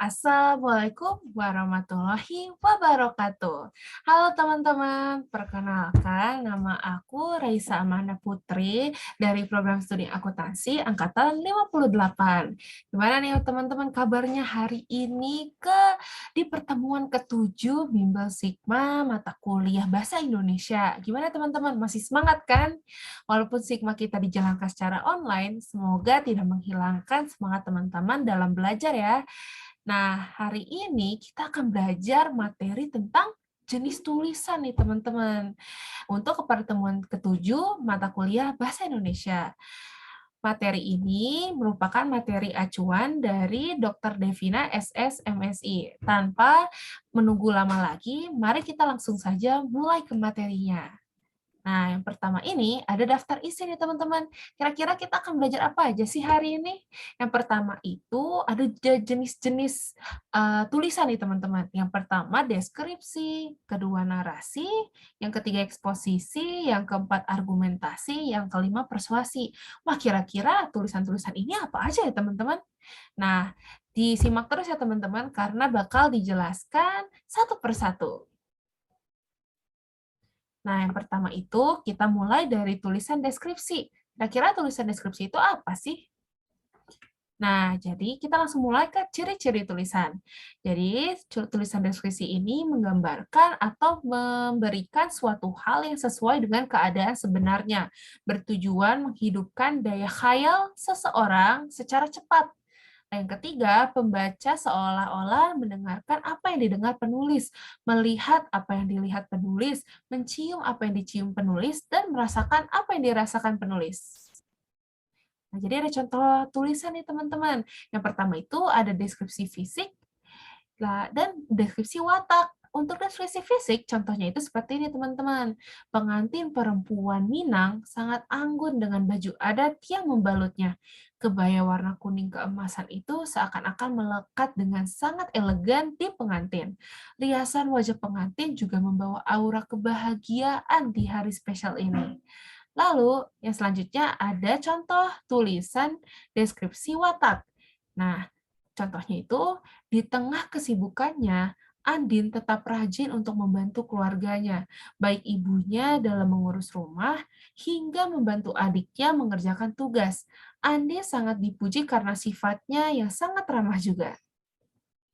Assalamualaikum warahmatullahi wabarakatuh. Halo teman-teman, perkenalkan nama aku Raisa Amanda Putri dari program studi akuntansi angkatan 58. Gimana nih teman-teman kabarnya hari ini di pertemuan ke-7 Bimbel Sigma mata kuliah Bahasa Indonesia. Gimana teman-teman, masih semangat kan? Walaupun Sigma kita dijalankan secara online, semoga tidak menghilangkan semangat teman-teman dalam belajar ya. Nah, hari ini kita akan belajar materi tentang jenis tulisan nih teman-teman. Untuk pertemuan ke-7 mata kuliah Bahasa Indonesia. Materi ini merupakan materi acuan dari Dr. Devina SS MSI. Tanpa menunggu lama lagi, mari kita langsung saja mulai ke materinya. Nah, yang pertama ini ada daftar isi nih teman-teman. Kira-kira kita akan belajar apa aja sih hari ini? Yang pertama itu ada jenis-jenis tulisan nih teman-teman. Yang pertama deskripsi, kedua narasi, yang ketiga eksposisi, yang keempat argumentasi, yang kelima persuasi. Wah, kira-kira tulisan-tulisan ini apa aja ya teman-teman? Nah, disimak terus ya teman-teman karena bakal dijelaskan satu persatu. Nah, yang pertama itu kita mulai dari tulisan deskripsi. Kira-kira tulisan deskripsi itu apa sih? Nah, jadi kita langsung mulai ke ciri-ciri tulisan. Jadi, tulisan deskripsi ini menggambarkan atau memberikan suatu hal yang sesuai dengan keadaan sebenarnya, bertujuan menghidupkan daya khayal seseorang secara cepat. Nah, yang ketiga, pembaca seolah-olah mendengarkan apa yang didengar penulis, melihat apa yang dilihat penulis, mencium apa yang dicium penulis, dan merasakan apa yang dirasakan penulis. Nah, jadi ada contoh tulisan nih teman-teman. Yang pertama itu ada deskripsi fisik dan deskripsi watak. Untuk deskripsi fisik, contohnya itu seperti ini teman-teman. Pengantin perempuan Minang sangat anggun dengan baju adat yang membalutnya. Kebaya warna kuning keemasan itu seakan-akan melekat dengan sangat elegan di pengantin. Riasan wajah pengantin juga membawa aura kebahagiaan di hari spesial ini. Lalu, yang selanjutnya ada contoh tulisan deskripsi watak. Nah, contohnya itu, di tengah kesibukannya, Andin tetap rajin untuk membantu keluarganya, baik ibunya dalam mengurus rumah, hingga membantu adiknya mengerjakan tugas. Andin sangat dipuji karena sifatnya yang sangat ramah juga.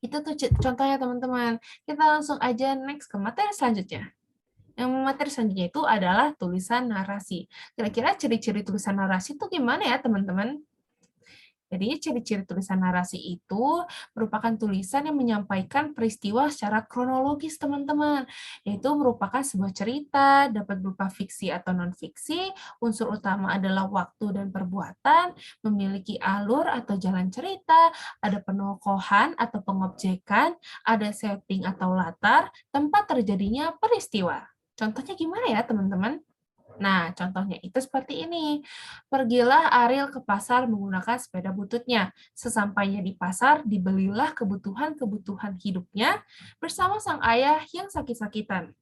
Itu tuh contohnya teman-teman. Kita langsung aja next ke materi selanjutnya. Yang materi selanjutnya itu adalah tulisan narasi. Kira-kira ciri-ciri tulisan narasi itu gimana ya, teman-teman? Jadi, ciri-ciri tulisan narasi itu merupakan tulisan yang menyampaikan peristiwa secara kronologis, teman-teman. Yaitu merupakan sebuah cerita, dapat berupa fiksi atau non-fiksi, unsur utama adalah waktu dan perbuatan, memiliki alur atau jalan cerita, ada penokohan atau pengobjekan, ada setting atau latar, tempat terjadinya peristiwa. Contohnya gimana ya, teman-teman? Nah, contohnya itu seperti ini. Pergilah Ariel ke pasar menggunakan sepeda bututnya. Sesampainya di pasar, dibelilah kebutuhan-kebutuhan hidupnya bersama sang ayah yang sakit-sakitan.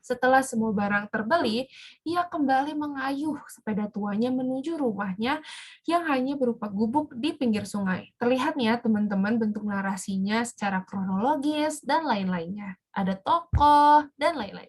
Setelah semua barang terbeli, ia kembali mengayuh sepeda tuanya menuju rumahnya yang hanya berupa gubuk di pinggir sungai. Terlihat nih ya teman-teman bentuk narasinya secara kronologis dan lain-lainnya. Ada tokoh dan lain-lain.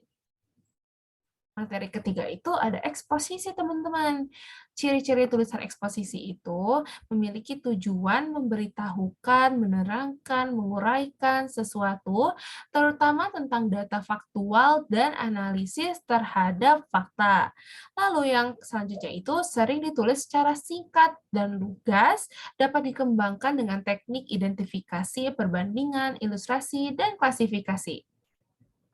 Materi ketiga itu ada eksposisi, teman-teman. Ciri-ciri tulisan eksposisi itu memiliki tujuan memberitahukan, menerangkan, menguraikan sesuatu, terutama tentang data faktual dan analisis terhadap fakta. Lalu yang selanjutnya itu sering ditulis secara singkat dan lugas, dapat dikembangkan dengan teknik identifikasi, perbandingan, ilustrasi, dan klasifikasi.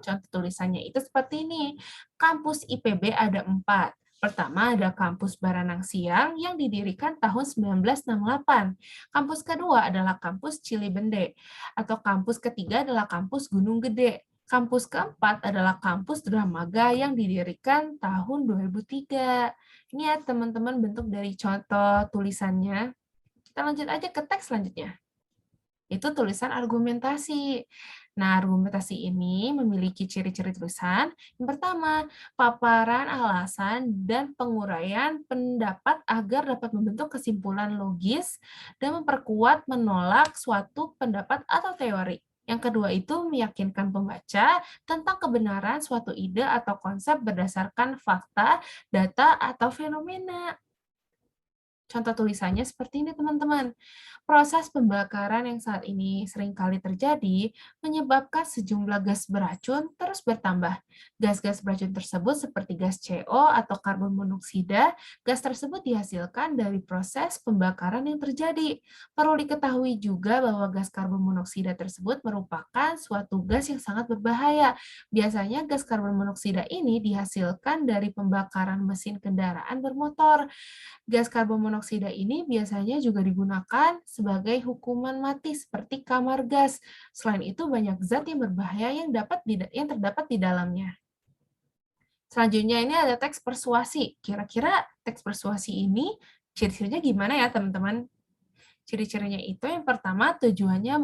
Contoh tulisannya itu seperti ini. Kampus IPB ada 4. Pertama ada Kampus Baranang Siang yang didirikan tahun 1968. Kampus kedua adalah Kampus Cilibende. Atau kampus ketiga adalah Kampus Gunung Gede. Kampus keempat adalah Kampus Dramaga yang didirikan tahun 2003. Ini ya teman-teman bentuk dari contoh tulisannya. Kita lanjut aja ke teks selanjutnya. yaitu tulisan argumentasi. Nah, argumentasi ini memiliki ciri-ciri tulisan. Yang pertama, paparan alasan dan penguraian pendapat agar dapat membentuk kesimpulan logis dan memperkuat menolak suatu pendapat atau teori. Yang kedua itu meyakinkan pembaca tentang kebenaran suatu ide atau konsep berdasarkan fakta, data, atau fenomena. Contoh tulisannya seperti ini, teman-teman. Proses pembakaran yang saat ini seringkali terjadi menyebabkan sejumlah gas beracun terus bertambah. Gas-gas beracun tersebut seperti gas CO atau karbon monoksida, gas tersebut dihasilkan dari proses pembakaran yang terjadi. Perlu diketahui juga bahwa gas karbon monoksida tersebut merupakan suatu gas yang sangat berbahaya. Biasanya gas karbon monoksida ini dihasilkan dari pembakaran mesin kendaraan bermotor. Gas karbon monoksida ini biasanya juga digunakan sebagai hukuman mati seperti kamar gas. Selain itu, banyak zat yang berbahaya yang terdapat di dalamnya. Selanjutnya ini ada teks persuasi. Kira-kira teks persuasi ini ciri-cirinya gimana ya, teman-teman? Ciri-cirinya itu yang pertama tujuannya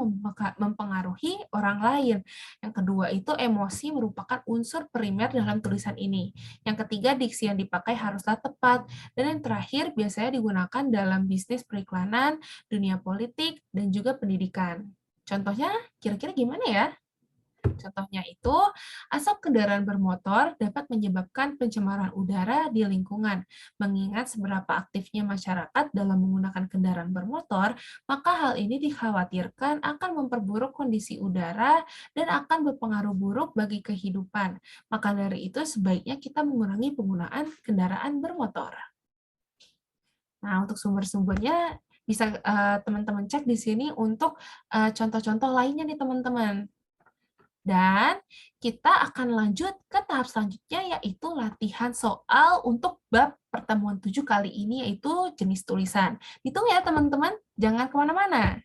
mempengaruhi orang lain. Yang kedua itu emosi merupakan unsur primer dalam tulisan ini. Yang ketiga diksi yang dipakai haruslah tepat. Dan yang terakhir biasanya digunakan dalam bisnis periklanan, dunia politik, dan juga pendidikan. Contohnya kira-kira gimana ya? Contohnya itu, asap kendaraan bermotor dapat menyebabkan pencemaran udara di lingkungan. Mengingat seberapa aktifnya masyarakat dalam menggunakan kendaraan bermotor, maka hal ini dikhawatirkan akan memperburuk kondisi udara dan akan berpengaruh buruk bagi kehidupan. Maka dari itu sebaiknya kita mengurangi penggunaan kendaraan bermotor. Nah, untuk sumber-sumbernya bisa teman-teman cek di sini untuk contoh-contoh lainnya nih teman-teman. Dan kita akan lanjut ke tahap selanjutnya, yaitu latihan soal untuk bab pertemuan 7 kali ini, yaitu jenis tulisan. Ditunggu ya teman-teman, jangan kemana-mana.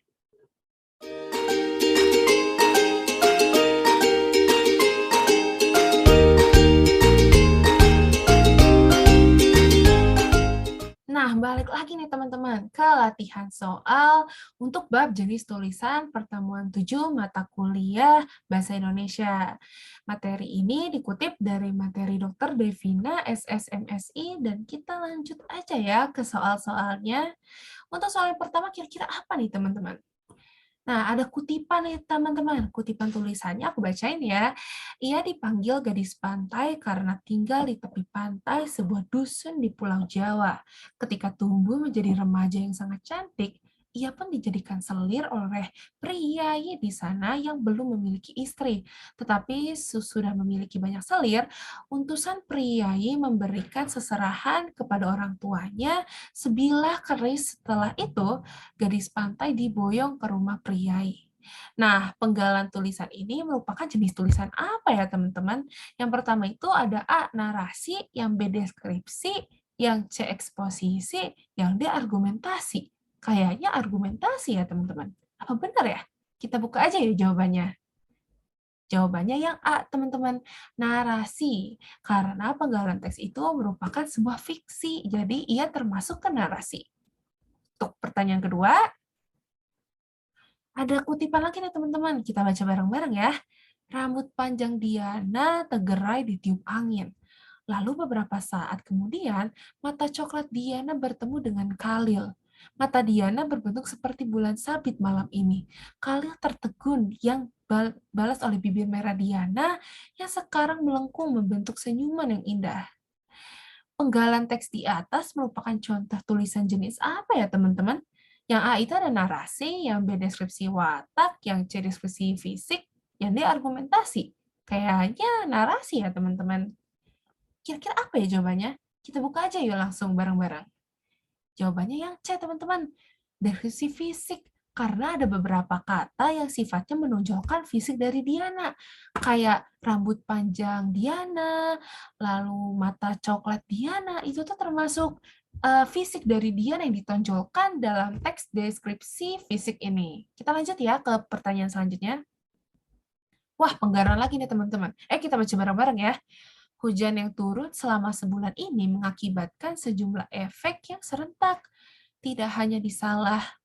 Nah, balik lagi nih teman-teman ke latihan soal untuk bab jenis tulisan pertemuan 7 mata kuliah Bahasa Indonesia. Materi ini dikutip dari materi Dr. Devina SSMSI dan kita lanjut aja ya ke soal-soalnya. Untuk soal yang pertama kira-kira apa nih teman-teman? Nah, ada kutipan nih teman-teman. Kutipan tulisannya aku bacain ya. Ia dipanggil gadis pantai karena tinggal di tepi pantai sebuah dusun di Pulau Jawa. Ketika tumbuh menjadi remaja yang sangat cantik, ia pun dijadikan selir oleh priayi di sana yang belum memiliki istri. Tetapi sesudah memiliki banyak selir, utusan priayi memberikan seserahan kepada orang tuanya sebilah keris. Setelah itu, gadis pantai diboyong ke rumah priai. Nah, penggalan tulisan ini merupakan jenis tulisan apa ya, teman-teman? Yang pertama itu ada A, narasi, yang B, deskripsi, yang C, eksposisi, yang D, argumentasi. Kayaknya argumentasi ya, teman-teman. Apa benar ya? Kita buka aja ya jawabannya. Jawabannya yang A, teman-teman. Narasi. Karena penggalan teks itu merupakan sebuah fiksi, jadi ia termasuk ke narasi. Untuk pertanyaan kedua, ada kutipan lagi nih teman-teman. Kita baca bareng-bareng ya. Rambut panjang Diana tegerai ditiup angin. Lalu beberapa saat kemudian, mata coklat Diana bertemu dengan Khalil. Mata Diana berbentuk seperti bulan sabit malam ini. Khalil tertegun yang balas oleh bibir merah Diana yang sekarang melengkung membentuk senyuman yang indah. Penggalan teks di atas merupakan contoh tulisan jenis apa ya, teman-teman? Yang A itu ada narasi, yang B deskripsi watak, yang C deskripsi fisik, yang D argumentasi. Kayaknya narasi ya, teman-teman. Kira-kira apa ya jawabannya? Kita buka aja yuk langsung bareng-bareng. Jawabannya yang C, teman-teman. Deskripsi fisik. Karena ada beberapa kata yang sifatnya menonjolkan fisik dari Diana. Kayak rambut panjang Diana, lalu mata coklat Diana, itu tuh termasuk fisik dari Diana yang ditonjolkan dalam teks deskripsi fisik ini. Kita lanjut ya ke pertanyaan selanjutnya. Wah, penggaran lagi nih teman-teman. Kita baca bareng-bareng ya. Hujan yang turun selama sebulan ini mengakibatkan sejumlah efek yang serentak. Tidak hanya di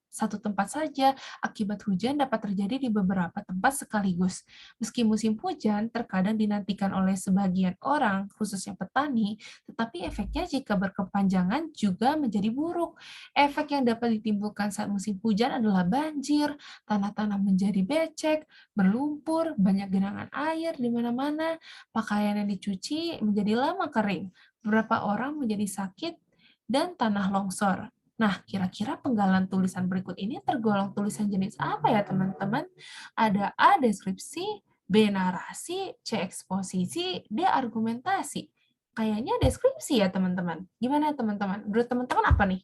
satu tempat saja, akibat hujan dapat terjadi di beberapa tempat sekaligus. Meski musim hujan terkadang dinantikan oleh sebagian orang, khususnya petani, tetapi efeknya jika berkepanjangan juga menjadi buruk. Efek yang dapat ditimbulkan saat musim hujan adalah banjir, tanah-tanah menjadi becek, berlumpur, banyak genangan air di mana-mana, pakaian yang dicuci menjadi lama kering, beberapa orang menjadi sakit, dan tanah longsor. Nah, kira-kira penggalan tulisan berikut ini tergolong tulisan jenis apa ya, teman-teman? Ada A, deskripsi, B, narasi, C, eksposisi, D, argumentasi. Kayaknya deskripsi ya, teman-teman. Gimana, teman-teman? Menurut teman-teman apa nih?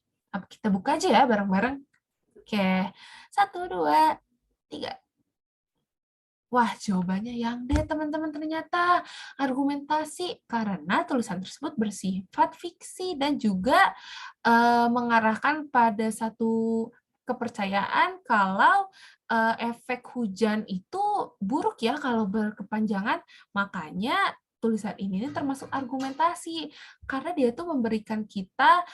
Kita buka aja ya bareng-bareng. Oke, 1, 2, 3. Wah, jawabannya yang D, teman-teman, ternyata argumentasi, karena tulisan tersebut bersifat fiksi dan juga mengarahkan pada satu kepercayaan kalau efek hujan itu buruk ya kalau berkepanjangan, makanya tulisan ini termasuk argumentasi, karena dia tuh memberikan kita,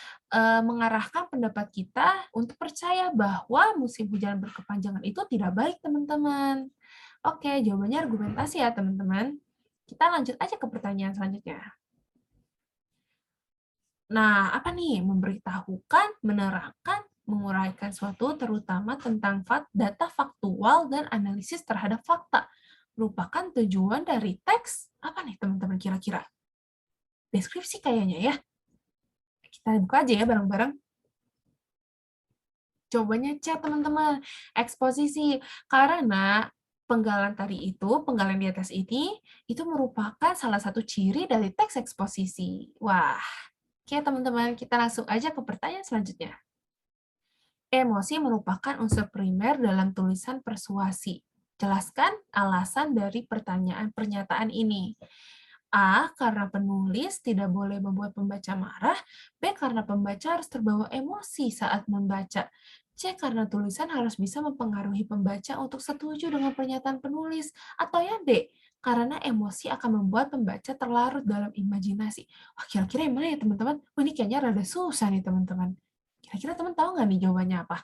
mengarahkan pendapat kita untuk percaya bahwa musim hujan berkepanjangan itu tidak baik, teman-teman. Oke, jawabannya argumentasi ya, teman-teman. Kita lanjut aja ke pertanyaan selanjutnya. Nah, apa nih? Memberitahukan, menerangkan, menguraikan suatu terutama tentang data faktual dan analisis terhadap fakta. Merupakan tujuan dari teks. Apa nih, teman-teman, kira-kira? Deskripsi kayaknya ya. Kita buka aja ya bareng-bareng. Jawabannya C, teman-teman. Eksposisi. Karena penggalan tadi itu, penggalan di atas ini, itu merupakan salah satu ciri dari teks eksposisi. Wah, oke teman-teman, kita langsung aja ke pertanyaan selanjutnya. Emosi merupakan unsur primer dalam tulisan persuasi. Jelaskan alasan dari pernyataan ini. A, karena penulis tidak boleh membuat pembaca marah. B, karena pembaca harus terbawa emosi saat membaca. C, karena tulisan harus bisa mempengaruhi pembaca untuk setuju dengan pernyataan penulis. Atau yang D, karena emosi akan membuat pembaca terlarut dalam imajinasi. Wah, kira-kira yang mana ya, teman-teman? Wah, ini kayaknya rada susah nih, teman-teman. Kira-kira teman tahu nggak nih jawabannya apa?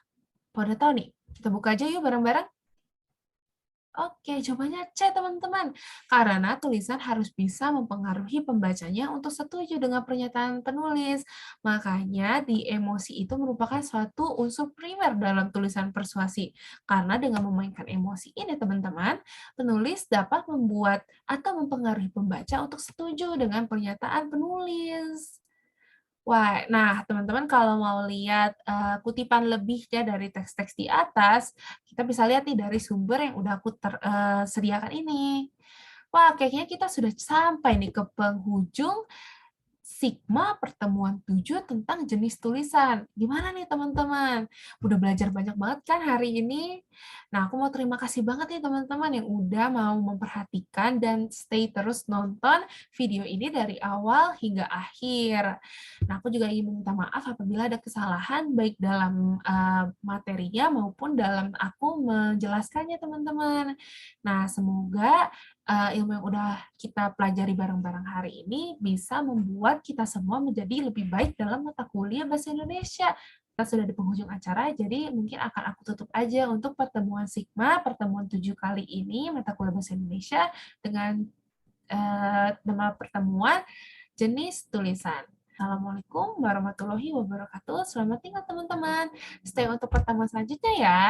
Pada tahu nih? Kita buka aja yuk bareng-bareng. Oke, jawabannya C, teman-teman. Karena tulisan harus bisa mempengaruhi pembacanya untuk setuju dengan pernyataan penulis. Makanya di emosi itu merupakan suatu unsur primer dalam tulisan persuasi. Karena dengan memainkan emosi ini, teman-teman, penulis dapat membuat atau mempengaruhi pembaca untuk setuju dengan pernyataan penulis. Wah, nah teman-teman kalau mau lihat, kutipan lebihnya dari teks-teks di atas, kita bisa lihat nih dari sumber yang udah aku sediakan ini. Wah, kayaknya kita sudah sampai nih ke penghujung Sigma pertemuan 7 tentang jenis tulisan. Gimana nih teman-teman? Udah belajar banyak banget kan hari ini? Nah, aku mau terima kasih banget nih teman-teman yang udah mau memperhatikan dan stay terus nonton video ini dari awal hingga akhir. Nah, aku juga ingin meminta maaf apabila ada kesalahan baik dalam materinya maupun dalam aku menjelaskannya teman-teman. Nah, semoga ilmu yang udah kita pelajari bareng-bareng hari ini bisa membuat kita semua menjadi lebih baik dalam mata kuliah Bahasa Indonesia. Kita sudah di penghujung acara, jadi mungkin akan aku tutup aja untuk pertemuan Sigma, pertemuan 7 kali ini, mata kuliah Bahasa Indonesia, dengan nama pertemuan jenis tulisan. Assalamualaikum warahmatullahi wabarakatuh. Selamat tinggal teman-teman. Stay untuk pertemuan selanjutnya ya.